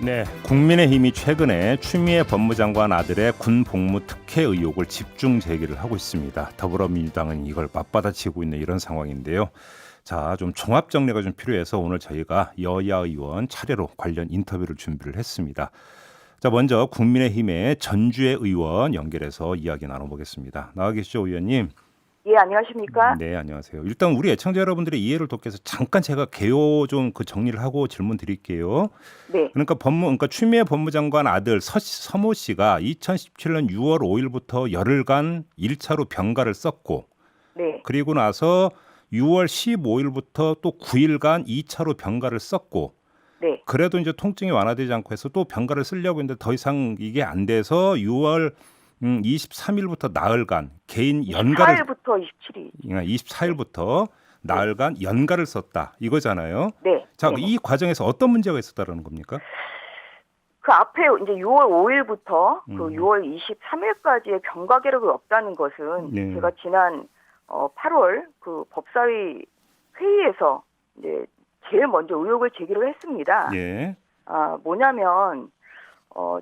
네, 국민의힘이 최근에 추미애 법무장관 아들의 군 복무 특혜 의혹을 집중 제기를 하고 있습니다. 더불어민주당은 이걸 맞받아치고 있는 이런 상황인데요. 자, 좀 종합 정리가 좀 필요해서 오늘 저희가 여야 의원 차례로 관련 인터뷰를 준비를 했습니다. 자, 먼저 국민의힘의 전주의 의원 연결해서 이야기 나눠보겠습니다. 나와 계시죠, 의원님? 예, 안녕하십니까? 네, 안녕하세요. 일단 우리 애청자 여러분들의 이해를 돕기 위해서 잠깐 제가 개요 좀 그 정리를 하고 질문 드릴게요. 네, 그러니까 추미애 법무장관 아들 서모 씨가 2017년 6월 5일부터 열흘간 1차로 병가를 썼고, 네, 그리고 나서 6월 15일부터 또 9일간 2차로 병가를 썼고, 네. 그래도 이제 통증이 완화되지 않고 해서 또 병가를 쓰려고 했는데 더 이상 이게 안 돼서 6월 23일부터 나흘간 개인 연가를 24일부터 27일. 24일부터 나흘간 연가를 썼다 이거잖아요. 네, 자, 네. 이 과정에서 어떤 문제가 있었다라는 겁니까? 그 앞에 이제 6월 5일부터 그 음. 6월 23일까지의 병가 기록이 없다는 것은 네. 제가 지난 8월 그 법사위 회의에서 이제 제일 먼저 의혹을 제기를 했습니다. 예. 뭐냐면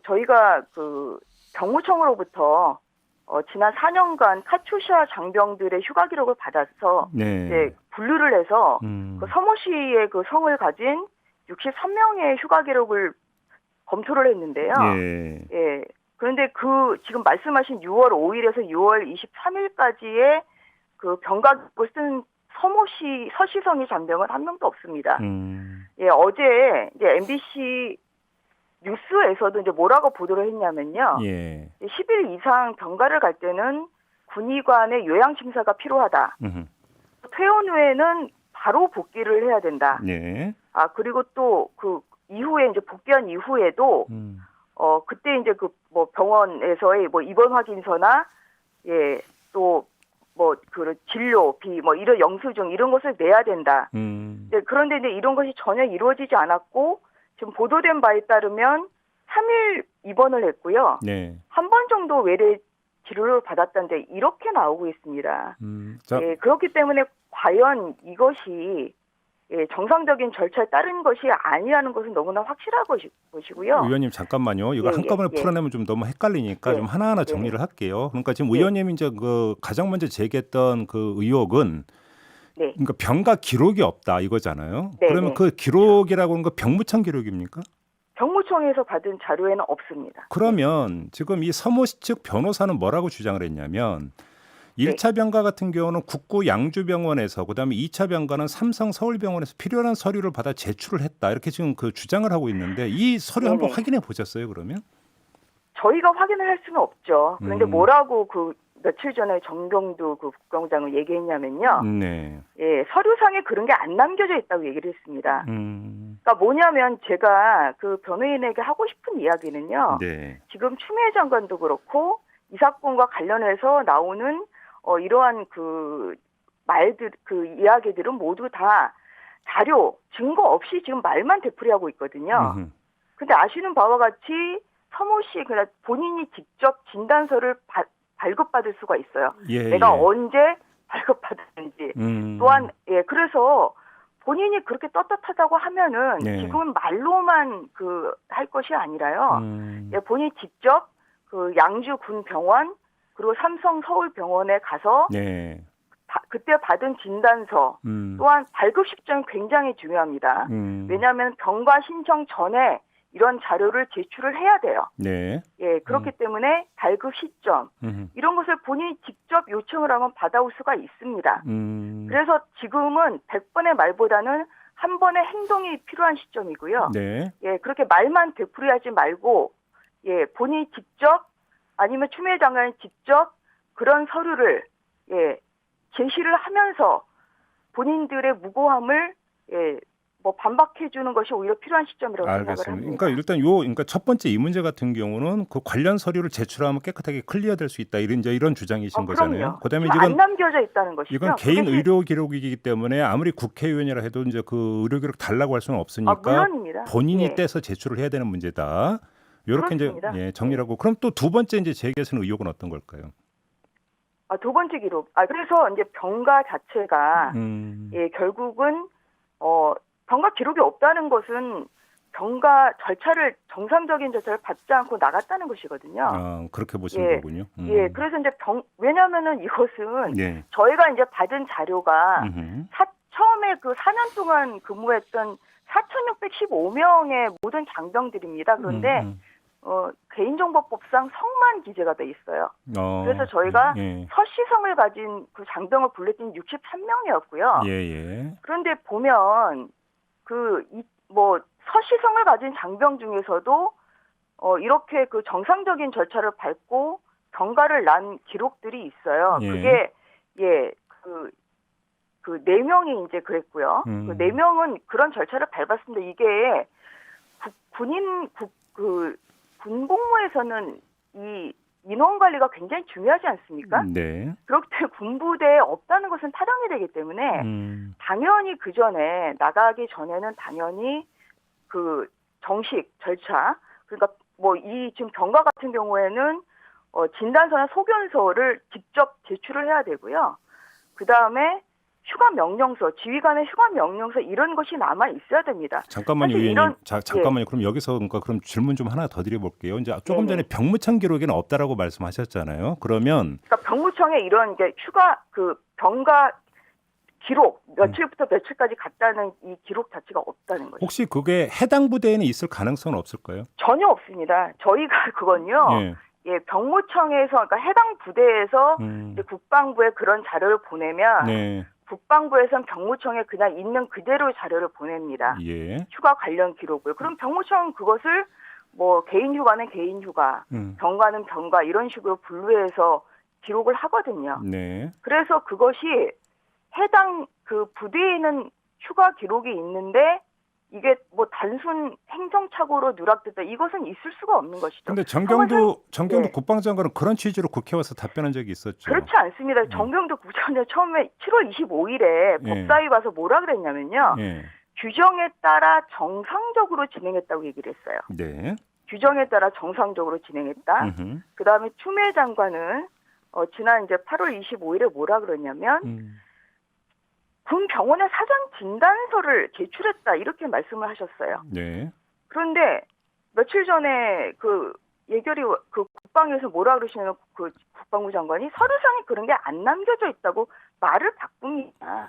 저희가 그 경무청으로부터 지난 4년간 카투샤 장병들의 휴가 기록을 받아서 네. 이제 분류를 해서 그 서모 씨의 그 성을 가진 63명의 휴가 기록을 검토를 했는데요. 예. 예. 그런데 그 지금 말씀하신 6월 5일에서 6월 23일까지의 그 병가 기록을 쓴 서모 씨, 서시성의 장병은 한 명도 없습니다. 예, 어제 이제 MBC 뉴스에서도 이제 뭐라고 보도를 했냐면요. 예. 10일 이상 병가를 갈 때는 군의관의 요양 심사가 필요하다. 퇴원 후에는 바로 복귀를 해야 된다. 예. 그리고 또 그 이후에 이제 복귀한 이후에도 그때 이제 그 뭐 병원에서의 뭐 입원 확인서나 또 뭐 그 진료비 뭐 이런 영수증 이런 것을 내야 된다. 그런데 이제 이런 것이 전혀 이루어지지 않았고 지금 보도된 바에 따르면 3일 입원을 했고요. 네. 한 번 정도 외래 치료를 받았다는데 이렇게 나오고 있습니다. 자, 예, 그렇기 때문에 과연 이것이 정상적인 절차에 따른 것이 아니라는 것은 너무나 확실한 것이고요. 의원님 잠깐만요. 이걸 한꺼번에 풀어내면 좀 너무 헷갈리니까 좀 하나하나 정리를 할게요. 그러니까 지금 의원님이 이제 그 가장 먼저 제기했던 그 의혹은 그러니까 병가 기록이 없다 이거잖아요. 네, 그러면 네. 그 기록이라고 하는 거 병무청 기록입니까? 경무청에서 받은 자료에는 없습니다. 그러면 지금 이 서모 씨 측 변호사는 뭐라고 주장을 했냐면 1차 병가 같은 경우는 국구 양주병원에서 그다음에 2차 병가는 삼성 서울병원에서 필요한 서류를 받아 제출을 했다. 이렇게 지금 그 주장을 하고 있는데 이 서류 한번 확인해 보셨어요, 그러면? 저희가 확인을 할 수는 없죠. 그런데 뭐라고 그 며칠 전에 정경두 그 국방장을 얘기했냐면요. 네. 예, 서류상에 그런 게 안 남겨져 있다고 얘기를 했습니다. 그러니까 뭐냐면 제가 그 변호인에게 하고 싶은 이야기는요. 네. 지금 추미애 장관도 그렇고 이 사건과 관련해서 나오는 이러한 그 말들 그 이야기들은 모두 다 자료 증거 없이 지금 말만 되풀이하고 있거든요. 근데 아시는 바와 같이 서모 씨 그냥 본인이 직접 진단서를 발급받을 수가 있어요. 내가 언제 발급받았는지. 또한 그래서 본인이 그렇게 떳떳하다고 하면은 지금은 말로만 그 할 것이 아니라요. 본인이 직접 그 양주 군병원 그리고 삼성 서울병원에 가서 그때 받은 진단서 또한 발급 시점이 굉장히 중요합니다. 왜냐하면 병가 신청 전에 이런 자료를 제출을 해야 돼요. 예, 그렇기 때문에 발급 시점 이런 것을 본인이 직접 요청을 하면 받아올 수가 있습니다. 그래서 지금은 100번의 말보다는 한 번의 행동이 필요한 시점이고요. 예, 그렇게 말만 되풀이하지 말고 본인이 직접 아니면 추미애 장관이 직접 그런 서류를 제시를 하면서 본인들의 무고함을 뭐 반박해 주는 것이 오히려 필요한 시점이라고 생각을 합니다. 그러니까 일단 그러니까 첫 번째 이 문제 같은 경우는 그 관련 서류를 제출하면 깨끗하게 클리어될 수 있다 이런 주장이신 거잖아요. 그다음에 지금 안 남겨져 있다는 것이죠. 이건 개인 의료 기록이기 때문에 아무리 국회의원이라 해도 이제 그 의료 기록 달라고 할 수는 없으니까 물론입니다. 본인이 떼서 제출을 해야 되는 문제다. 이렇게 그렇습니다. 이제 정리하고 그럼 또 두 번째 이제 제기하시는 의혹은 어떤 걸까요? 두 번째 기록. 그래서 이제 병가 자체가 결국은 병가 기록이 없다는 것은 병가 절차를 정상적인 절차를 받지 않고 나갔다는 것이거든요. 아, 그렇게 보시는 예. 거군요. 예, 그래서 이제 왜냐면은 이것은 예. 저희가 이제 받은 자료가 음흠. 처음에 그 4년 동안 근무했던 4,615명의 모든 장병들입니다. 그런데 개인정보법상 성만 기재가 돼 있어요. 그래서 저희가 예. 서시성을 가진 그 장병을 불렀더니 63명이었고요. 예. 그런데 보면 서시성을 가진 장병 중에서도 이렇게 그 정상적인 절차를 밟고 병가를 난 기록들이 있어요. 예. 그게 그 4명이 이제 그랬고요. 그 4명은 그런 절차를 밟았습니다. 이게 군 복무에서는 이 인원 관리가 굉장히 중요하지 않습니까? 네. 그렇기 때문에 군부대에 없다는 것은 타령이 되기 때문에 당연히 그 전에 나가기 전에는 당연히 그 정식 절차, 그러니까 뭐 이 지금 병가 같은 경우에는 진단서나 소견서를 직접 제출을 해야 되고요. 그 다음에 휴가 명령서, 지휘관의 휴가 명령서 이런 것이 남아 있어야 됩니다. 잠깐만요, 위원님. 잠깐만요. 그럼 여기서 그럼 질문 좀 하나 더 드려볼게요. 이제 조금 전에 병무청 기록에는 없다라고 말씀하셨잖아요. 그러면 병무청에 이런 이제 휴가 병가 기록 며칠부터 며칠까지 갔다는 이 기록 자체가 없다는 거죠. 혹시 그게 해당 부대에는 있을 가능성은 없을까요? 전혀 없습니다. 저희가 그건요. 예, 병무청에서 그러니까 해당 부대에서 이제 국방부에 그런 자료를 보내면 국방부에서는 병무청에 그냥 있는 그대로 자료를 보냅니다. 예. 휴가 관련 기록을. 그럼 병무청은 그것을 뭐 개인 휴가는 개인 휴가, 병가는 병가 이런 식으로 분류해서 기록을 하거든요. 네. 그래서 그것이 해당 그 부대에는 휴가 기록이 있는데 이게 뭐 단순 행정착오로 누락됐다. 이것은 있을 수가 없는 것이죠. 그런데 정경도 국방장관은 그런 취지로 국회 와서 답변한 적이 있었죠. 그렇지 않습니다. 정경도 국장관 처음에 7월 25일에 법사위 와서 뭐라 그랬냐면요. 규정에 따라 정상적으로 진행했다고 얘기를 했어요. 네. 규정에 따라 정상적으로 진행했다. 그다음에 추미애 장관은 지난 이제 8월 25일에 뭐라 그러냐면 군 병원에 사전 진단서를 제출했다 이렇게 말씀을 하셨어요. 네. 그런데 며칠 전에 그 예결위 그 국방에서 뭐라 그러시냐면 그 국방부 장관이 서류상에 그런 게 안 남겨져 있다고 말을 바꿉니다.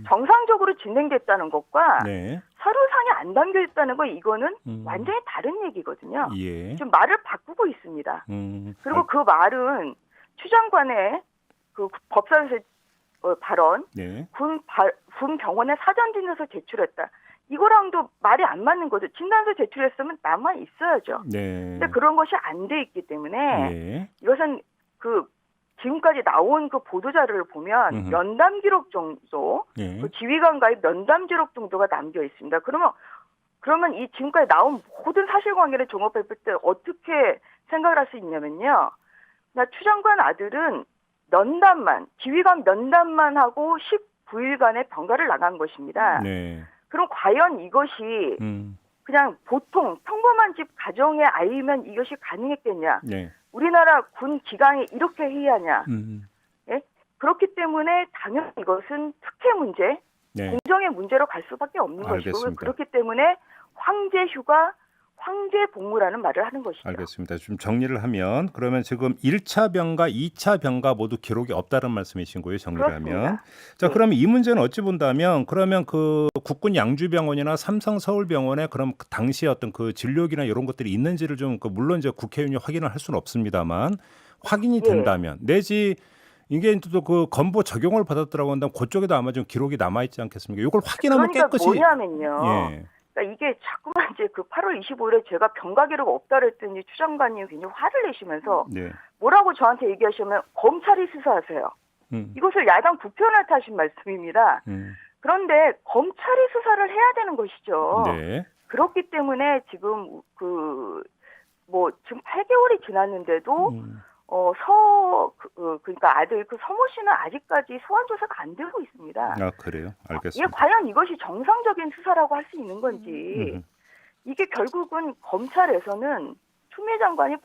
정상적으로 진행됐다는 것과 서류상에 안 담겨 있다는 거 이거는 완전히 다른 얘기거든요. 예. 지금 말을 바꾸고 있습니다. 그리고 그 말은 추 장관의 그 법사위에서 발언, 군 병원에 사전 진단서 제출했다. 이거랑도 말이 안 맞는 거죠. 진단서 제출했으면 남아 있어야죠. 근데 그런 것이 안 돼 있기 때문에 이것은 그 지금까지 나온 그 보도 자료를 보면 면담 기록 정도, 그 지휘관과의 면담 기록 정도가 남겨 있습니다. 그러면 이 지금까지 나온 모든 사실관계를 종합했을 때 어떻게 생각을 할 수 있냐면요. 추 장관 아들은 지휘관 면담만 하고 19일간의 병가를 나간 것입니다. 그럼 과연 이것이 그냥 보통 평범한 집 가정의 아이면 이것이 가능했겠냐? 우리나라 군 기강이 이렇게 해이하냐? 예? 그렇기 때문에 당연히 이것은 특혜 문제, 공정의 문제로 갈 수밖에 없는 것이고 그렇기 때문에 황제 휴가, 황제 복무라는 말을 하는 것이죠. 알겠습니다. 좀 정리를 하면 그러면 지금 1차 병가, 2차 병가 모두 기록이 없다는 말씀이신 거예요. 정리를 하면. 자, 그러면 이 문제는 어찌 본다면 그러면 그 국군 양주병원이나 삼성 서울병원에 그럼 당시에 어떤 그 진료기나 이런 것들이 있는지를 좀 물론 이제 국회의원이 확인을 할 수는 없습니다만 확인이 된다면 내지 이게 또 그 건보 적용을 받았더라고 한다면 그쪽에도 아마 좀 기록이 남아 있지 않겠습니까? 이걸 확인하면 깨끗이. 뭐냐면요. 그러니까 이게 자꾸만 이제 그 8월 25일에 제가 병가 기록 없다 그랬더니 추 장관님이 굉장히 화를 내시면서 뭐라고 저한테 얘기하시면 검찰이 수사하세요. 이것을 야당 국회의원한테 하신 말씀입니다. 그런데 검찰이 수사를 해야 되는 것이죠. 그렇기 때문에 지금 지금 8개월이 지났는데도 그러니까 아들 그 서모 씨는 아직까지 소환 조사가 안 되고 있습니다. 아, 그래요? 알겠습니다. 과연 이것이 정상적인 수사라고 할 수 있는 건지 이게 결국은 검찰에서는 추미애 장관이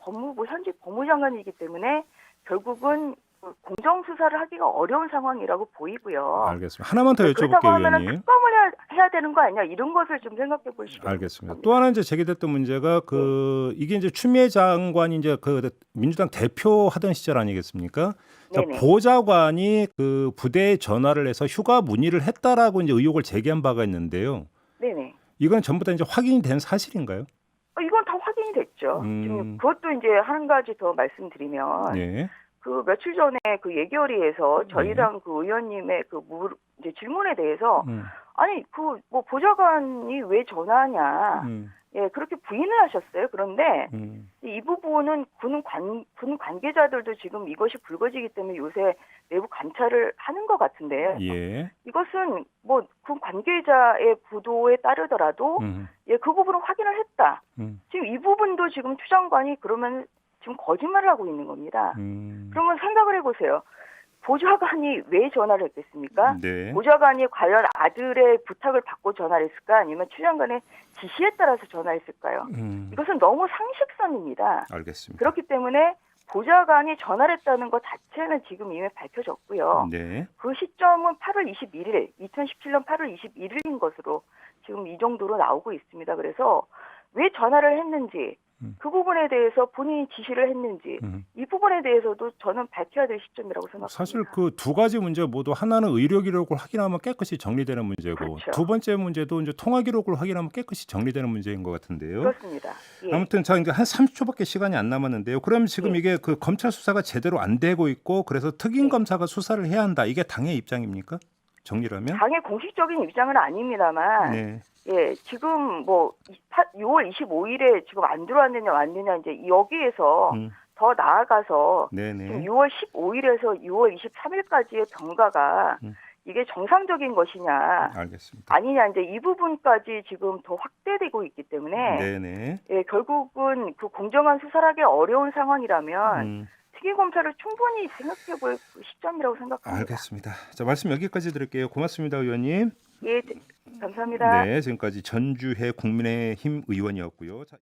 현직 법무장관이기 때문에 결국은 공정 수사를 하기가 어려운 상황이라고 보이고요. 알겠습니다. 하나만 더 그렇다고 여쭤볼게요, 하면은 의원님. 특검을 해야 되는 거 아니냐 이런 것을 좀 생각해 볼 시간. 알겠습니다. 또 하나 이제 제기됐던 문제가 이게 이제 추미애 장관이 이제 그 민주당 대표 하던 시절 아니겠습니까? 자, 네네. 보좌관이 그 부대에 전화를 해서 휴가 문의를 했다라고 이제 의혹을 제기한 바가 있는데요. 네네. 이건 전부 다 이제 확인이 된 사실인가요? 이건 다 확인이 됐죠. 지금 그것도 이제 한 가지 더 말씀드리면 네. 그 며칠 전에 그 예결위에서 저희 당 그 의원님의 그 이제 질문에 대해서 아니 그 뭐 보좌관이 왜 전화하냐 예 그렇게 부인을 하셨어요. 그런데 이 부분은 군 관계자들도 지금 이것이 불거지기 때문에 요새 내부 감찰을 하는 것 같은데 예. 이것은 뭐 군 관계자의 보도에 따르더라도 예 그 부분은 확인을 했다. 지금 이 부분도 지금 추 장관이 그러면 지금 거짓말을 하고 있는 겁니다. 그러면 생각을 해보세요. 보좌관이 왜 전화를 했겠습니까? 네. 보좌관이 과연 아들의 부탁을 받고 전화를 했을까? 아니면 추 장관의 지시에 따라서 전화했을까요? 이것은 너무 상식선입니다. 알겠습니다. 그렇기 때문에 보좌관이 전화를 했다는 것 자체는 지금 이미 밝혀졌고요. 네. 그 시점은 8월 21일, 2017년 8월 21일인 것으로 지금 이 정도로 나오고 있습니다. 그래서 왜 전화를 했는지 그 부분에 대해서 본인이 지시를 했는지 이 부분에 대해서도 저는 밝혀야 될 시점이라고 생각합니다. 사실 그 두 가지 문제 모두 하나는 의료 기록을 확인하면 깨끗이 정리되는 문제고 그렇죠. 두 번째 문제도 이제 통화 기록을 확인하면 깨끗이 정리되는 문제인 것 같은데요. 그렇습니다. 예. 아무튼 자 이제 한 30초밖에 시간이 안 남았는데요. 그럼 지금 예. 이게 그 검찰 수사가 제대로 안 되고 있고 그래서 특임 검사가 수사를 해야 한다. 이게 당의 입장입니까? 정리라면? 당의 공식적인 입장은 아닙니다만 네. 예, 지금 뭐 6월 25일에 지금 안 들어왔느냐 왔느냐 이제 여기에서 더 나아가서 네네. 지금 6월 15일에서 6월 23일까지의 병가가 이게 정상적인 것이냐 알겠습니다. 아니냐 이제 이 부분까지 지금 더 확대되고 있기 때문에 네네. 예, 결국은 그 공정한 수사를 하기 어려운 상황이라면 특임검사를 충분히 생각해볼 시점이라고 생각합니다. 알겠습니다. 자 말씀 여기까지 드릴게요. 고맙습니다, 의원님. 예, 감사합니다. 네, 지금까지 전주혜 국민의힘 의원이었고요. 자,